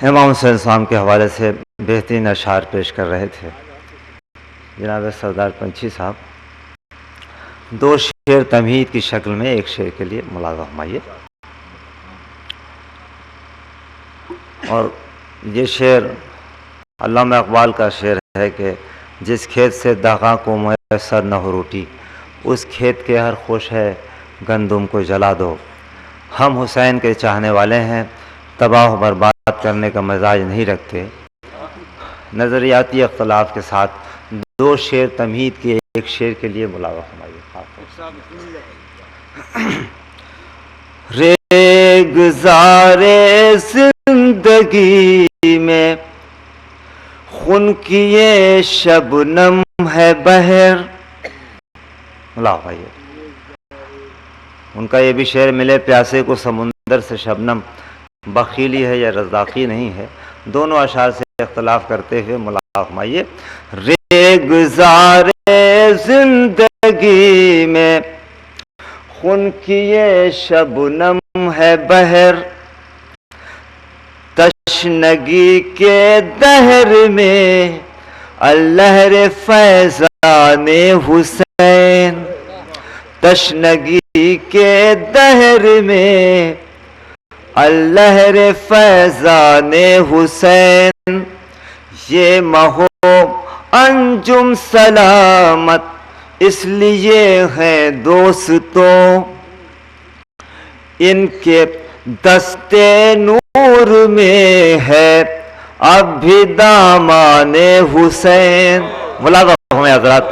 امام حسین صاحب کے حوالے سے بہترین اشعار پیش کر رہے تھے جناب سردار پنچھی صاحب. دو شعر تمہید کی شکل میں ایک شعر کے لیے ملاحظہ فرمائیے. اور یہ شعر علامہ اقبال کا شعر ہے کہ جس کھیت سے داغاں کو میسر نہ ہو روٹی اس کھیت کے ہر خوش ہے گندم کو جلا دو. ہم حسین کے چاہنے والے ہیں، تباہ و برباد کرنے کا مزاج نہیں رکھتے. نظریاتی اختلاف کے ساتھ دو شعر تمہید کے ایک شعر کے لیے ملاحظہ فرمائیے. ریگزار زندگی میں خون کی یہ شبنم ہے بہر. اللہ بھائی ان کا یہ بھی شعر ملے پیاسے کو سمندر سے شبنم بخیلی ہے یا رزاقی نہیں ہے. دونوں اشعار سے اختلاف کرتے ہوئے ملاحظہ فرمائیے. ریگزار زندگی میں خون کی یہ شبنم ہے بہر، تشنگی کے دہر میں اللہر فیضان حسین. تشنگی کے دہر میں اللہر فیضان حسین. یہ مہو انجم سلامت اس لیے ہیں دوستوں ان کے دستے نور میں ہے اب بھی دامان حسین. ملاحظہ ہمیں حضرات،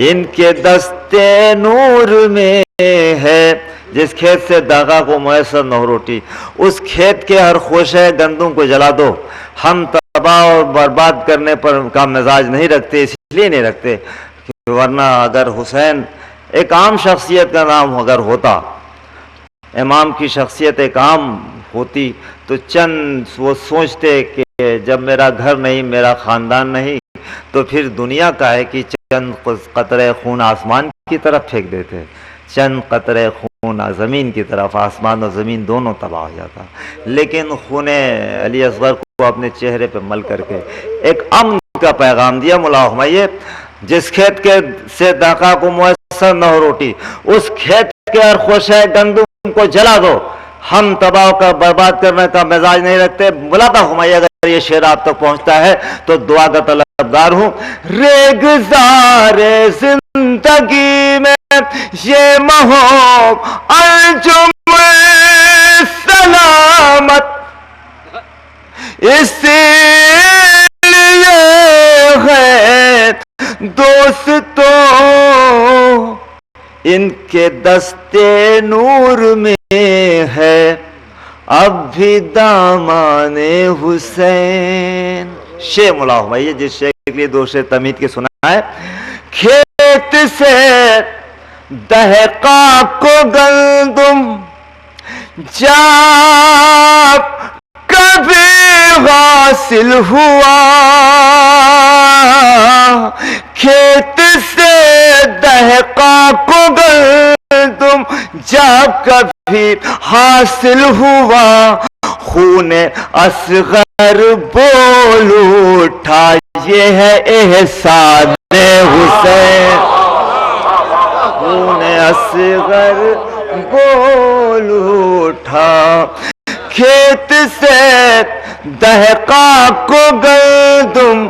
ان کے دستے نور میں ہے جس کھیت سے داغا کو میسر نہ ہو روٹی اس کھیت کے ہر خوشے گندم کو جلا دو. ہم تباہ اور برباد کرنے پر کا مزاج نہیں رکھتے، اس لیے نہیں رکھتے ورنہ اگر حسین ایک عام شخصیت کا نام اگر ہوتا، امام کی شخصیت ایک عام ہوتی تو چند وہ سوچتے کہ جب میرا گھر نہیں میرا خاندان نہیں تو پھر دنیا کا ہے کہ چند قطرے خون آسمان کی طرف پھینک دیتے، چند قطرے خون زمین کی طرف، آسمان اور زمین دونوں تباہ ہو جاتا. لیکن خون علی اصغر کو اپنے چہرے پہ مل کر کے ایک امن کا پیغام دیا. ملاحظہ فرمائیے. جس کھیت کے سے داغا کو میسر نہ ہو روٹی اس کھیت کے ہر خوشے گندم کو جلا دو. ہم تباہ کا برباد کرنے کا مزاج نہیں رکھتے. ملاحظہ فرمائیے اگر یہ شعر آپ تک پہنچتا ہے تو دعا کا طلبگار ہوں. ریگزار زندگی میں یہ مہو انجم سلامت اس لیے ہے دوستوں ان کے دستے نور میں ہے اب بھی دامان حسین. شے ملاحظہ بھائی جس شے کے لیے دو شعر تمہید کے سنا ہے. کھیت سے دہقاں کو گندم جب کبھی حاصل ہوا، کھیت سے دہقاں کو گندم جب کبھی حاصل ہوا، خون اصغر بول اٹھا یہ ہے احسان حسین. خون اصغر بول اٹھا کھیت سے دہقاں کو گندم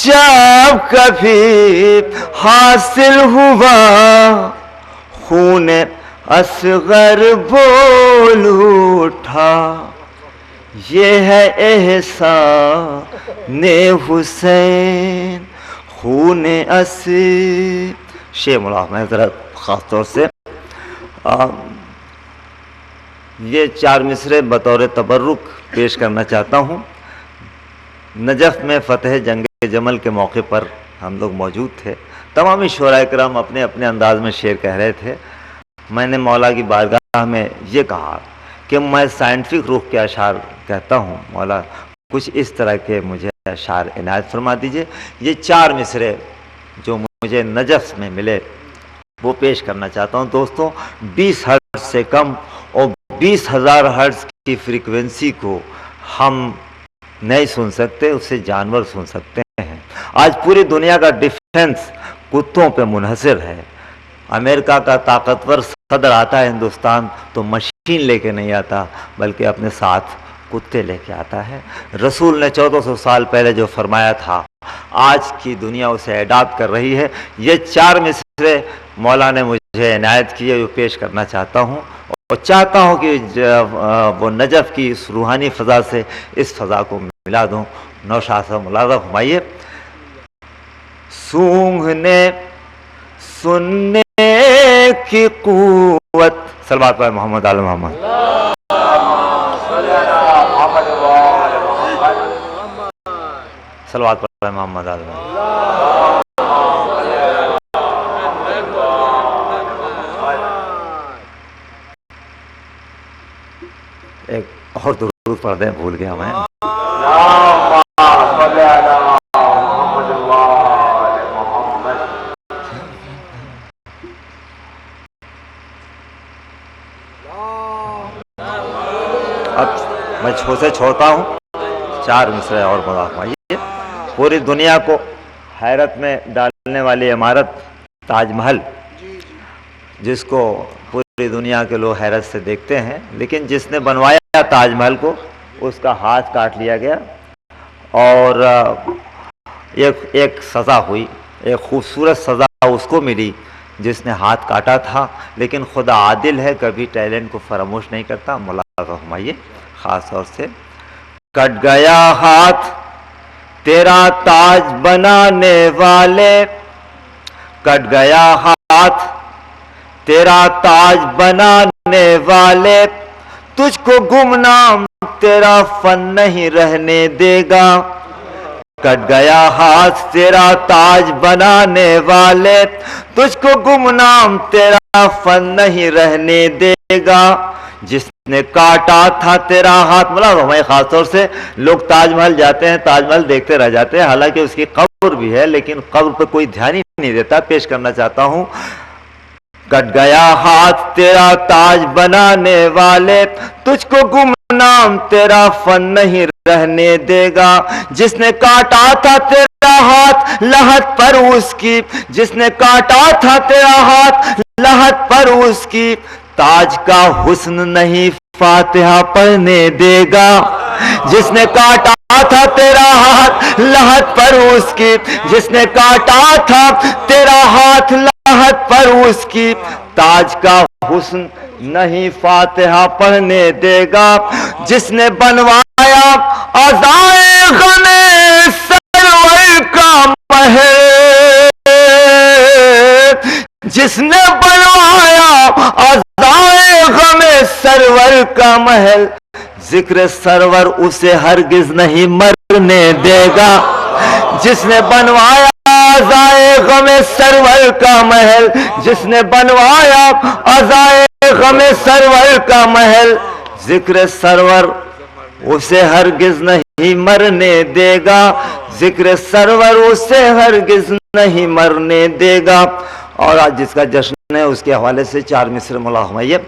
جب کبھی حاصل ہوا، خون اصغر بول اٹھا یہ ہے احسان حسین. خون شے ملاحظہ میں ذرا خاص طور سے یہ چار مصرے بطور تبرک پیش کرنا چاہتا ہوں. نجف میں فتح جنگ جمل کے موقع پر ہم لوگ موجود تھے. تمامی شعراء کرام اپنے اپنے انداز میں شعر کہہ رہے تھے. میں نے مولا کی بارگاہ میں یہ کہا کہ میں سائنٹیفک روح کے اشعار کہتا ہوں، مولا کچھ اس طرح کے مجھے اشعار عنایت فرما دیجئے. یہ چار مصرے جو مجھے نجف میں ملے وہ پیش کرنا چاہتا ہوں. دوستوں 20 ہرٹز سے کم اور 20,000 ہرٹز کی فریکوینسی کو ہم نہیں سن سکتے، اسے جانور سن سکتے ہیں۔ آج پوری دنیا کا ڈیفنس کتوں پہ منحصر ہے۔ امریکہ کا طاقتور صدر آتا ہے ہندوستان تو مشین لے کے نہیں آتا بلکہ اپنے ساتھ کتے لے کے آتا ہے۔ رسول نے 1400 سال پہلے جو فرمایا تھا آج کی دنیا اسے اڈاپٹ کر رہی ہے۔ یہ 4 مصرے مولا نے مجھے عنایت کیے، وہ پیش کرنا چاہتا ہوں اور چاہتا ہوں کہ وہ نجف کی اس روحانی فضا سے اس فضا کو ملا دوں۔ نوشاد صاحب ملاحظہ فرمائیے۔ سونگھنے سننے کی قوت، صلوات پڑھیں محمد آل محمد، صلوات پڑھیں محمد آل محمد۔ ایک اور درود پڑھ دیں، بھول گیا میں۔ اب میں سے چھوڑتا ہوں، 4 مصرے اور مذاق فرمائیے۔ پوری دنیا کو حیرت میں ڈالنے والی عمارت تاج محل، جس کو پوری دنیا کے لوگ حیرت سے دیکھتے ہیں، لیکن جس نے بنوایا تاج محل کو اس کا ہاتھ کاٹ لیا گیا اور ایک سزا ہوئی، ایک خوبصورت سزا اس کو ملی جس نے ہاتھ کاٹا تھا، لیکن خدا عادل ہے، کبھی ٹیلنٹ کو فراموش نہیں کرتا۔ ملاحظہ فرمائیے خاص طور سے۔ کٹ گیا ہاتھ تیرا تاج بنانے والے، کٹ گیا ہاتھ تیرا تاج بنانے والے، تجھ کو گمنام تیرا فن نہیں رہنے دے گا۔ کٹ گیا ہاتھ تیرا تاج بنانے والے، تجھ کو گمنام تیرا فن نہیں رہنے دے گا۔ جس نے کاٹا تھا تیرا ہاتھ، مطلب ہمیں خاص طور سے لوگ تاج محل جاتے ہیں، تاج محل دیکھتے رہ جاتے ہیں، حالانکہ اس کی قبر بھی ہے لیکن قبر پہ کوئی دھیان ہی نہیں دیتا۔ پیش کرنا چاہتا ہوں۔ کٹ گیا ہاتھ تیرا تاج بنانے والے، تجھ کو گمنام تیرا فن نہیں رہنے دے گا۔ جس نے کاٹا تھا تیرا ہاتھ لحد پر اس کی، جس نے کاٹا تھا تیرا ہاتھ لحد پر اس کی، تاج کا حسن نہیں فاتحہ پڑھنے دے گا۔ جس نے کاٹا تھا تیرا ہاتھ لحد پر اس کی، جس نے کاٹا تھا تیرا ہاتھ لحد پر اس کی، تاج کا حسن نہیں فاتحہ پڑھنے دے گا۔ جس نے بنوایا عزائے غم سرور کا محل، جس نے بنوایا عزائے غم سرور کا محل، ذکر سرور اسے ہرگز نہیں مرنے دے گا۔ جس نے بنوایا عزائے غم سرور کا محل، جس نے بنوایا عزائے غم سرور کا محل، ذکر سرور اسے ہرگز نہیں مرنے دے گا۔ ذکر سرور اسے ہرگز نہیں مرنے دے گا۔ اور آج جس کا جشن ہے اس کے حوالے سے 4 مصرے ملاحظہ فرمائیے۔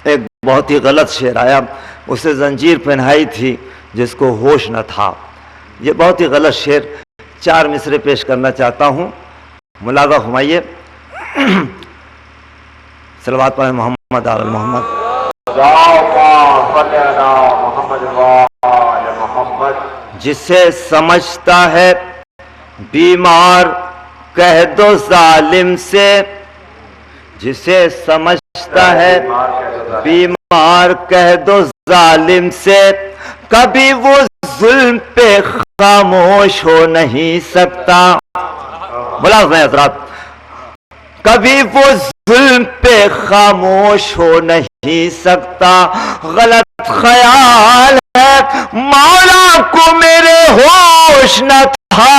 ایک بہت ہی غلط شعر آیا، اسے زنجیر پہنائی تھی جس کو ہوش نہ تھا۔ یہ بہت ہی غلط شعر 4 مصرے پیش کرنا چاہتا ہوں، ملاحظہ فرمائیے۔ صلوات پڑھیں محمد آل محمد۔ جسے سمجھتا ہے بیمار کہہ دو ظالم سے، جسے سمجھتا ہے بیمار کہہ دو ظالم سے، کبھی وہ ظلم پہ خاموش ہو نہیں سکتا۔ بلا میں حضرات، کبھی وہ ظلم پہ خاموش ہو نہیں سکتا۔ غلط خیال ہے مولا کو میرے ہوش نہ تھا،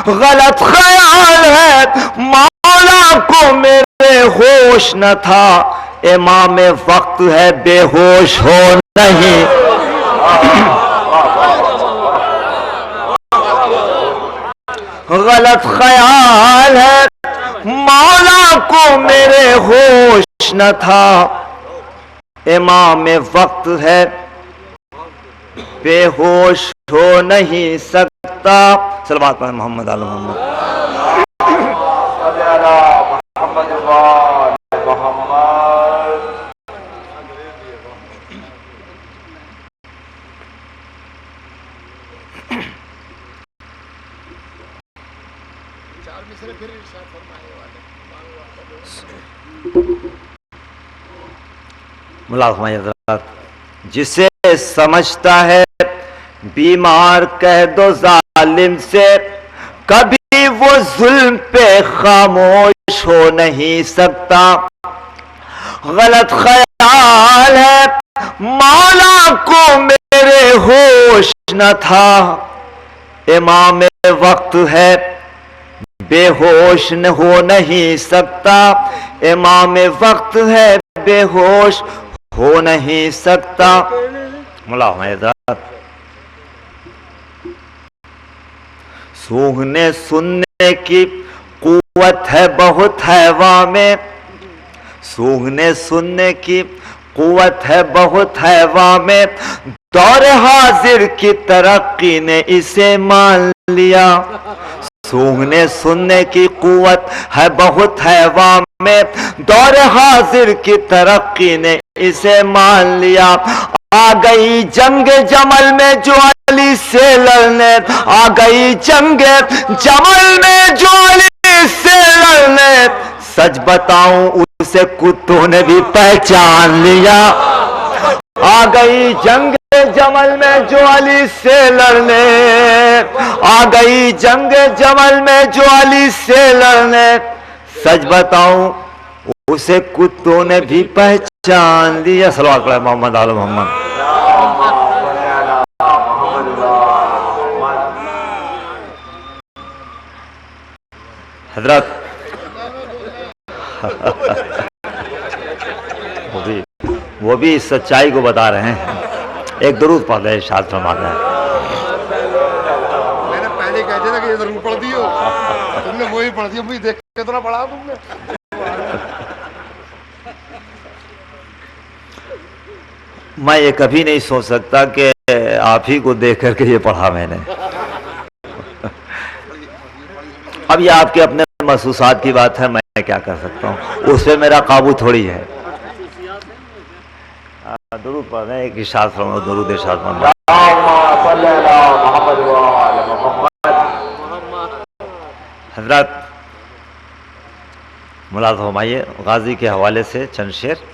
غلط خیال ہے مولا کو میرے ہوش نہ تھا، امام وقت ہے بے ہوش ہو نہیں۔ غلط خیال ہے مولا کو میرے ہوش نہ تھا، امام وقت ہے بے ہوش ہو نہیں سکتا. صلوات پڑھیں محمد آل محمد. ملاحظہ حضرات، جسے سمجھتا ہے بیمار کہہ دو ظالم سے، کبھی وہ ظلم پہ خاموش ہو نہیں سکتا. غلط خیال ہے مولا کو میرے ہوش نہ تھا، امام وقت ہے بے ہوش ہو نہیں سکتا. امام وقت ہے بے ہوش ہو نہیں سکتا. ملاحظہ حضرات، سونگھنے سننے کی قوت ہے بہت حیواں میں، سونگھنے سننے کی قوت ہے بہت حیواں میں، دور حاضر کی ترقی نے اسے مان لیا. سونگھنے سننے کی قوت ہے بہت حیواں میں، دور حاضر کی ترقی نے اسے مان لیا. آ گئی جنگ جمل میں جو علی سے لڑنے، آ گئی جنگ جمل میں جو علی سے لڑنے، سچ بتاؤں اسے کتوں نے بھی پہچان لیا. آ گئی جنگ جمل میں جو علی سے لڑنے، آ گئی جنگ جمل میں جو علی سے لڑنے، سچ بتاؤں اسے کتوں نے بھی پہچان لیا. صلوات پڑھیں محمد آل محمد. حضرت وہ بھی اس سچائی کو بتا رہے ہیں. ایک درود پڑھ لیں، ارشاد فرما رہے ہیں. میں نے پہلے کہہ دیا تھا کہ یہ ضرور پڑھ دیو، تم نے وہی پڑھ دیا. مجھے دیکھ کے اتنا پڑھا تم نے. میں یہ کبھی نہیں سوچ سکتا کہ آپ ہی کو دیکھ کر کے یہ پڑھا میں نے. اب یہ آپ کے اپنے محسوسات کی بات ہے، میں کیا کر سکتا ہوں، اس پہ میرا قابو تھوڑی ہے. درود پڑھ رہے ہیں، ایک ارشاد فرماؤ، درود ارشاد فرماؤ. حضرات ملاحظہ فرمائیے، غازی کے حوالے سے چند شعر.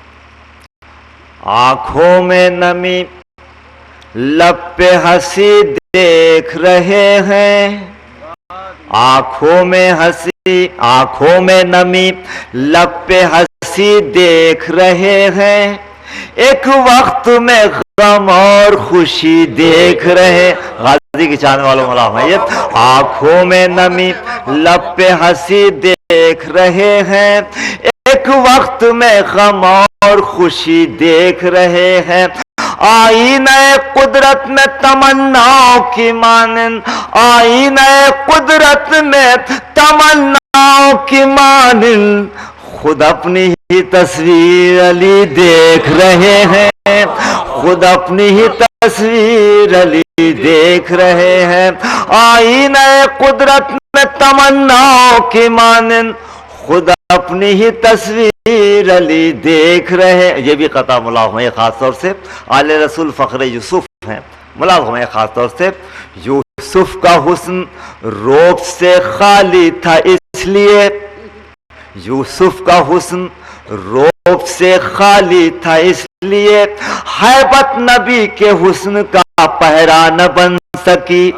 آنکھوں میں نمی لب پہ ہنسی دیکھ رہے ہیں، آنکھوں میں نمی لب پہ ہنسی دیکھ رہے ہیں، ایک وقت میں غم اور خوشی دیکھ رہے. غازی کی چاہنے والوں ملاحظہ، آنکھوں میں نمی لب پہ ہنسی دیکھ رہے ہیں، ایک وقت میں غم اور خوشی دیکھ رہے ہیں. آئینہ قدرت میں تمناؤں کی مانند، آئینہ قدرت میں تمناؤں کی مانند، خود اپنی ہی تصویر علی دیکھ رہے ہیں، خود اپنی ہی تصویر علی دیکھ رہے ہیں. آئینہ قدرت میں تمناؤں کی مانند، خود اپنی ہی تصویر علی دیکھ رہے. یہ بھی قطع ملاحظہ ہے، خاص طور سے آل رسول فخر یوسف ہیں. ملاحظہ ہے خاص طور سے، یوسف کا حسن روب سے خالی تھا اس لیے، یوسف کا حسن روب سے خالی تھا اس لیے، ہیبت نبی کے حسن کا پہرا نہ بن سکی،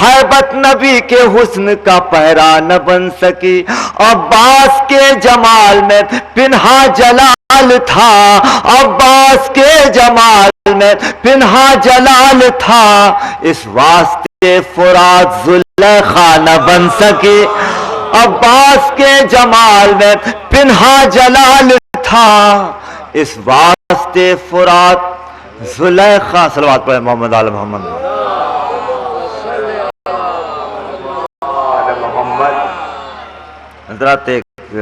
ہیبت نبی کے حسن کا پہرا نہ بن سکی. عباس کے جمال میں پنہا جلال تھا، عباس کے جمال میں پنہا جلال تھا، اس واسطے فرات زلیخا نہ بن سکی. عباس کے جمال میں پنہا جلال تھا، اس واسطے فرات زلیخا. صلوات پڑھیں محمد آل محمد. حضرات ایک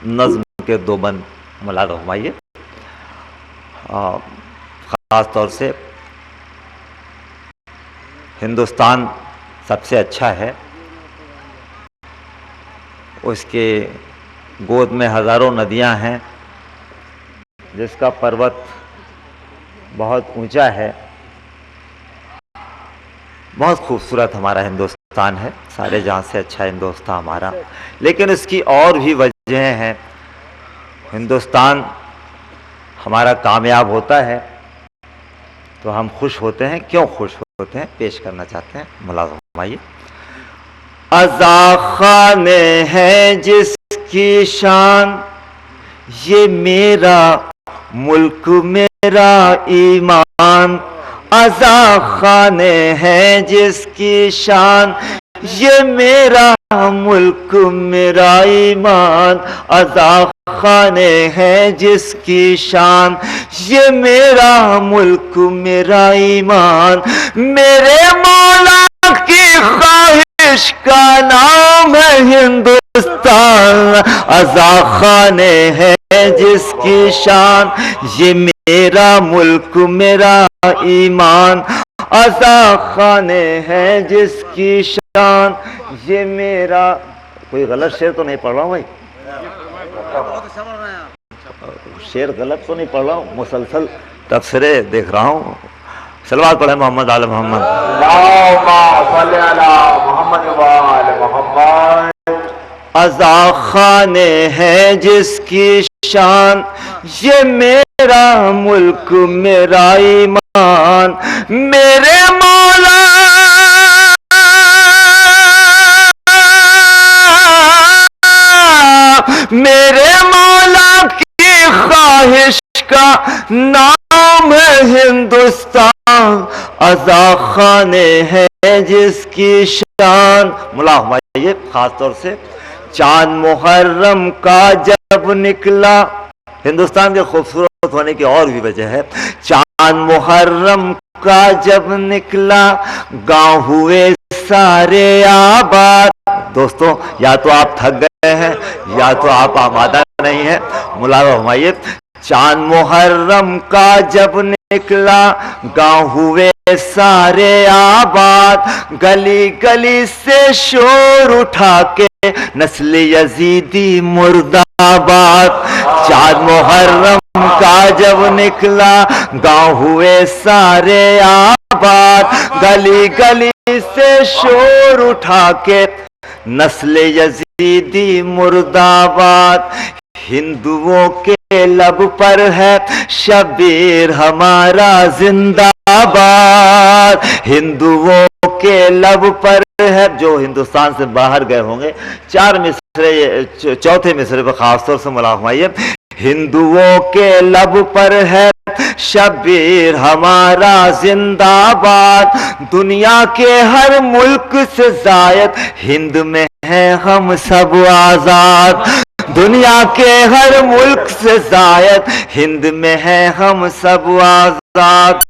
نظم کے دو بند ملاحظہ فرمائیے، خاص طور سے ہندوستان سب سے اچھا ہے، اس کے گود میں ہزاروں ندیاں ہیں، جس کا پروت بہت اونچا ہے، بہت خوبصورت ہمارا ہندوستان ہے، سارے جہاں سے اچھا ہندوستان ہمارا. لیکن اس کی اور بھی وجہیں ہیں. ہندوستان ہمارا کامیاب ہوتا ہے تو ہم خوش ہوتے ہیں. کیوں خوش ہوتے ہیں پیش کرنا چاہتے ہیں، ملازم فرمائیے. عزا خان ہے جس کی شان، یہ میرا ملک میرا ایمان. عزا خان ہے جس کی شان، یہ میرا ملک میرا ایمان. عزا خان ہے جس کی شان، یہ میرا ملک میرا ایمان. میرے مولا کی خواہش کا نام ہے ہندوستان. عزا خان ہے جس کی شان، یہ میرا ملک میرا ایمان. عزا خان ہے جس کی شان، یہ میرا. کوئی غلط شعر تو نہیں پڑھ رہا ہوں بھائی؟ شعر غلط تو نہیں پڑھ رہا ہوں؟ مسلسل تبصرے دیکھ رہا ہوں. صلوات پڑھیں محمد آل محمد. عزا خان ہے جس کی شان، یہ میرا ملک میرا ایمان. میرے مولا میرے مولا کی خواہش کا نام ہے ہندوستان. عزا خان ہے جس کی شان. ملا ہمارے خاص طور سے چاند محرم کا جب نکلا، ہندوستان کے خوبصورت ہونے کی اور بھی وجہ ہے. چاند محرم کا جب نکلا، گاؤں ہوئے سارے آباد. دوستو یا تو آپ تھک گئے ہیں یا تو آپ آمادہ نہیں ہیں. ملاحظہ فرمائیے، چاند محرم کا جب نکلا، گاؤں ہوئے سارے آباد. گلی گلی سے شور اٹھا کے نسل یزیدی مرد آباد. چاند محرم کا جب نکلا، گاؤں ہوئے سارے آباد. گلی گلی سے شور اٹھا کے نسل یزیدی مرد آباد. ہندوؤں کے لب پر ہے شبیر ہمارا زندہ آباد. ہندوؤں کے لب پر ہے، جو ہندوستان سے باہر گئے ہوں گے، چار مصرے، چوتھے مصرے پر خاص طور سے ملاحظہ فرمائیے. ہندوؤں کے لب پر ہے شبیر ہمارا زندہ آباد. دنیا کے ہر ملک سے زائد ہند میں ہیں ہم سب آزاد. دنیا کے ہر ملک سے زائد ہند میں ہیں ہم سب آزاد.